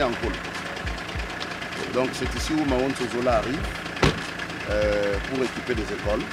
fonctionner en colo. Donc c'est ici où Mahon Sozola arrive pour équiper des écoles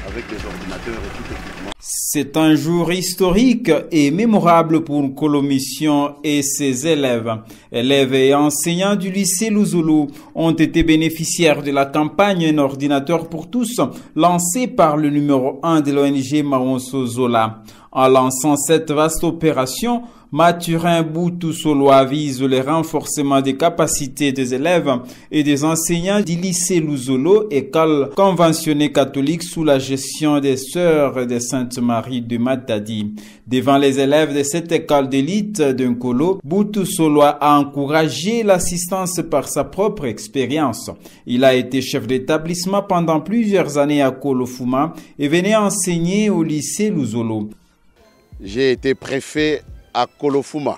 avec des ordinateurs et tout équipement. C'est un jour historique et mémorable pour Colomission et ses élèves. Élèves et enseignants du lycée Luzolo ont été bénéficiaires de la campagne Un ordinateur pour tous lancée par le numéro 1 de l'ONG Mahon Sozola. En lançant cette vaste opération, Mathurin Boutou-Soloa vise le renforcement des capacités des élèves et des enseignants du lycée Luzolo, école conventionnée catholique sous la gestion des Sœurs de Sainte-Marie de Matadi. Devant les élèves de cette école d'élite d'un colo, Boutou-Soloa a encouragé l'assistance par sa propre expérience. Il a été chef d'établissement pendant plusieurs années à Kolofuma et venait enseigner au lycée Luzolo. J'ai été préfet à Kolofuma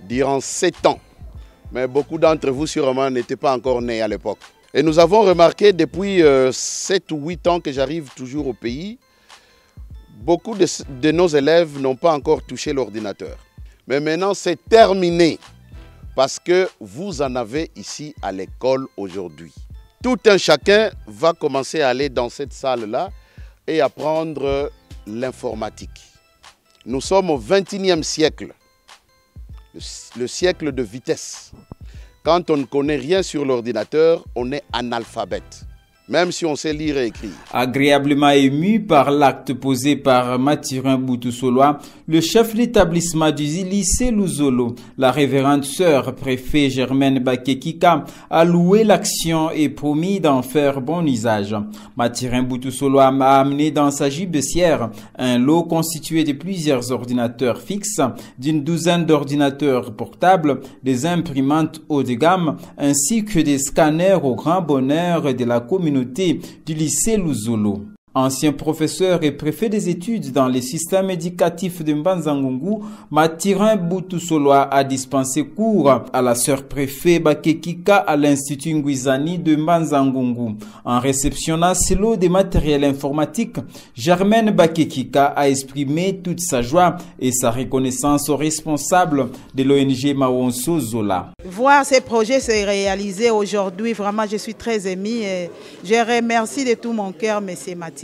durant 7 ans. Mais beaucoup d'entre vous sûrement n'étaient pas encore nés à l'époque. Et nous avons remarqué depuis 7 ou 8 ans que j'arrive toujours au pays, beaucoup de nos élèves n'ont pas encore touché l'ordinateur. Mais maintenant c'est terminé parce que vous en avez ici à l'école aujourd'hui. Tout un chacun va commencer à aller dans cette salle-là et apprendre l'informatique. Nous sommes au XXIe siècle, le siècle de vitesse. Quand on ne connaît rien sur l'ordinateur, on est analphabète, même si on sait lire et écrire. Agréablement ému par l'acte posé par Mathurin Boutou-Soloa, le chef d'établissement du lycée Luzolo, la révérende sœur préfet Germaine Bakekika, a loué l'action et promis d'en faire bon usage. Mathurin Boutou-Soloa m'a amené dans sa gibecière un lot constitué de plusieurs ordinateurs fixes, d'une douzaine d'ordinateurs portables, des imprimantes haut de gamme, ainsi que des scanners au grand bonheur de la communauté du lycée Luzolo. Ancien professeur et préfet des études dans les systèmes éducatifs de Mbanza-Ngungu, Mathurin Boutou-Soloa a dispensé cours à la sœur préfet Bakekika à l'Institut Ngwizani de Mbanza-Ngungu. En réceptionnant ce lot de matériel informatique, Germaine Bakekika a exprimé toute sa joie et sa reconnaissance aux responsables de l'ONG Mahon Sozola. Voir ces projets se réaliser aujourd'hui, vraiment je suis très émue et je remercie de tout mon cœur M. Mathurin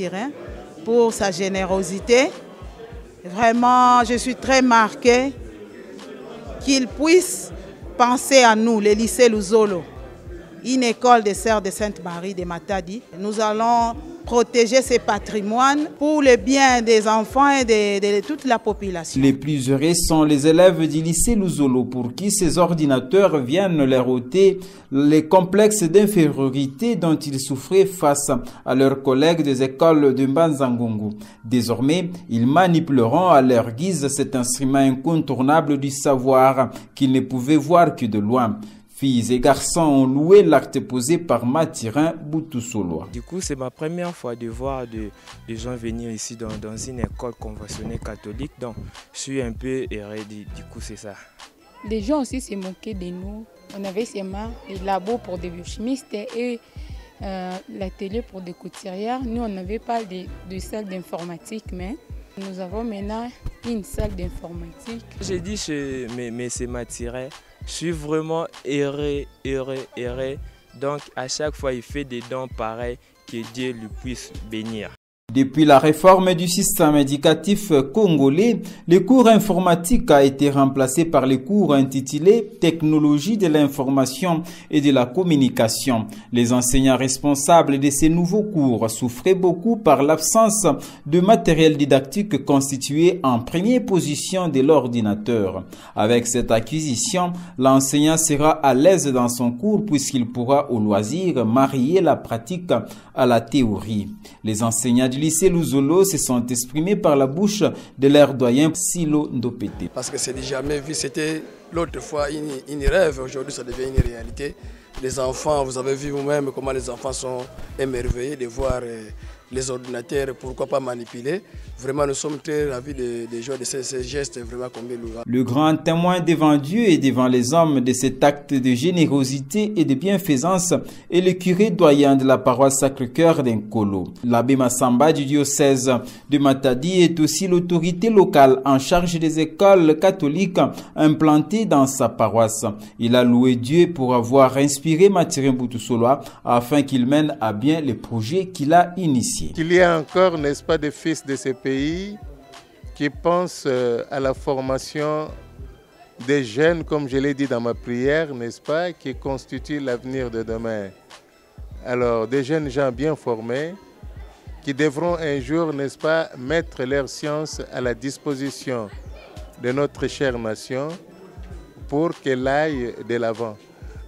pour sa générosité. Vraiment, je suis très marquée qu'il puisse penser à nous, le lycée Luzolo, une école des Sœurs de Sainte-Marie de Matadi. Nous allons protéger ce patrimoine pour le bien des enfants et de toute la population. Les plus heureux sont les élèves du lycée Luzolo pour qui ces ordinateurs viennent leur ôter les complexes d'infériorité dont ils souffraient face à leurs collègues des écoles de Mbanza-Ngungu. Désormais, ils manipuleront à leur guise cet instrument incontournable du savoir qu'ils ne pouvaient voir que de loin. Filles et garçons ont loué l'acte posé par Mathurin Boutou-Soloa. Du coup, c'est ma première fois de voir des gens venir ici dans une école conventionnée catholique. Donc, je suis un peu heureux, du coup, c'est ça. Les gens aussi se moquaient de nous. On avait seulement les labos pour des biochimistes et l'atelier pour des couturières. Nous, on n'avait pas de salle d'informatique, mais nous avons maintenant une salle d'informatique. J'ai dit chez M. Mathurin, je suis vraiment heureux. Donc à chaque fois, il fait des dons pareils, que Dieu lui puisse bénir. Depuis la réforme du système éducatif congolais, les cours informatiques a été remplacé par les cours intitulés Technologie de l'information et de la communication. Les enseignants responsables de ces nouveaux cours souffraient beaucoup par l'absence de matériel didactique constitué en première position de l'ordinateur. Avec cette acquisition, l'enseignant sera à l'aise dans son cours puisqu'il pourra au loisir marier la pratique à la théorie. Les enseignants du lycée Luzolo se sont exprimés par la bouche de leur doyen Silo Ndopete. Parce que c'est jamais vu, c'était l'autre fois une rêve, aujourd'hui ça devient une réalité. Les enfants, vous avez vu vous-même comment les enfants sont émerveillés de voir les ordinateurs, pourquoi pas manipuler. Vraiment, nous sommes très ravis des joueurs de ces gestes, vraiment combien nous. Le grand témoin devant Dieu et devant les hommes de cet acte de générosité et de bienfaisance est le curé doyen de la paroisse Sacré-Cœur d'Nkolo. L'abbé Massamba du diocèse de Matadi est aussi l'autorité locale en charge des écoles catholiques implantées dans sa paroisse. Il a loué Dieu pour avoir inspiré Mathurin Boutoussoloa afin qu'il mène à bien les projets qu'il a initiés. Il y a encore, n'est-ce pas, des fils de ces pays qui pensent à la formation des jeunes, comme je l'ai dit dans ma prière, n'est-ce pas, qui constituent l'avenir de demain. Alors, des jeunes gens bien formés qui devront un jour, n'est-ce pas, mettre leur science à la disposition de notre chère nation pour qu'elle aille de l'avant.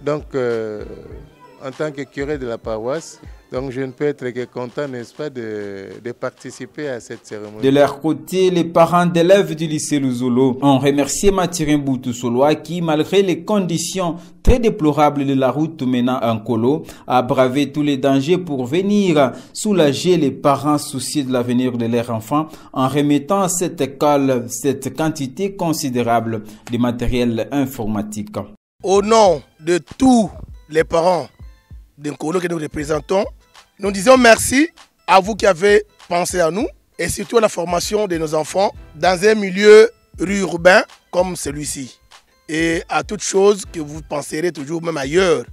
Donc, en tant que curé de la paroisse, donc je ne peux être que content, n'est-ce pas, de participer à cette cérémonie. De leur côté, les parents d'élèves du lycée Luzolo ont remercié Mathurin Boutoussoloa qui, malgré les conditions très déplorables de la route menant à Nkolo, a bravé tous les dangers pour venir soulager les parents soucieux de l'avenir de leurs enfants en remettant à cette école cette quantité considérable de matériel informatique. Au nom de tous les parents d'Nkolo que nous représentons, nous disons merci à vous qui avez pensé à nous et surtout à la formation de nos enfants dans un milieu urbain comme celui-ci. Et à toute chose que vous penserez toujours même ailleurs,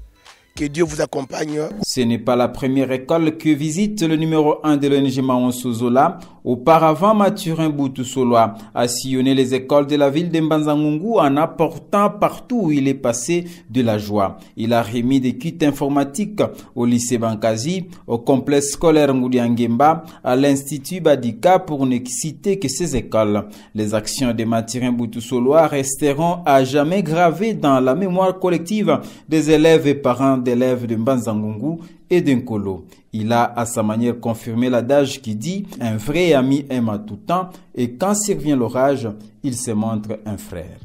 que Dieu vous accompagne. Ce n'est pas la première école que visite le numéro 1 de l'ONG Maon Sozola. Auparavant, Mathurin Boutoussoloa a sillonné les écoles de la ville de Mbanza-Ngungu en apportant partout où il est passé de la joie. Il a remis des kits informatiques au lycée Bankazi, au complexe scolaire Ngoudiangemba, à l'Institut Badika pour ne citer que ces écoles. Les actions de Mathurin Boutoussoloa resteront à jamais gravées dans la mémoire collective des élèves et parents d'élèves de Mbanza-Ngungu et d'Nkolo. Il a à sa manière confirmé l'adage qui dit « Un vrai ami aime à tout temps et quand survient l'orage, il se montre un frère ».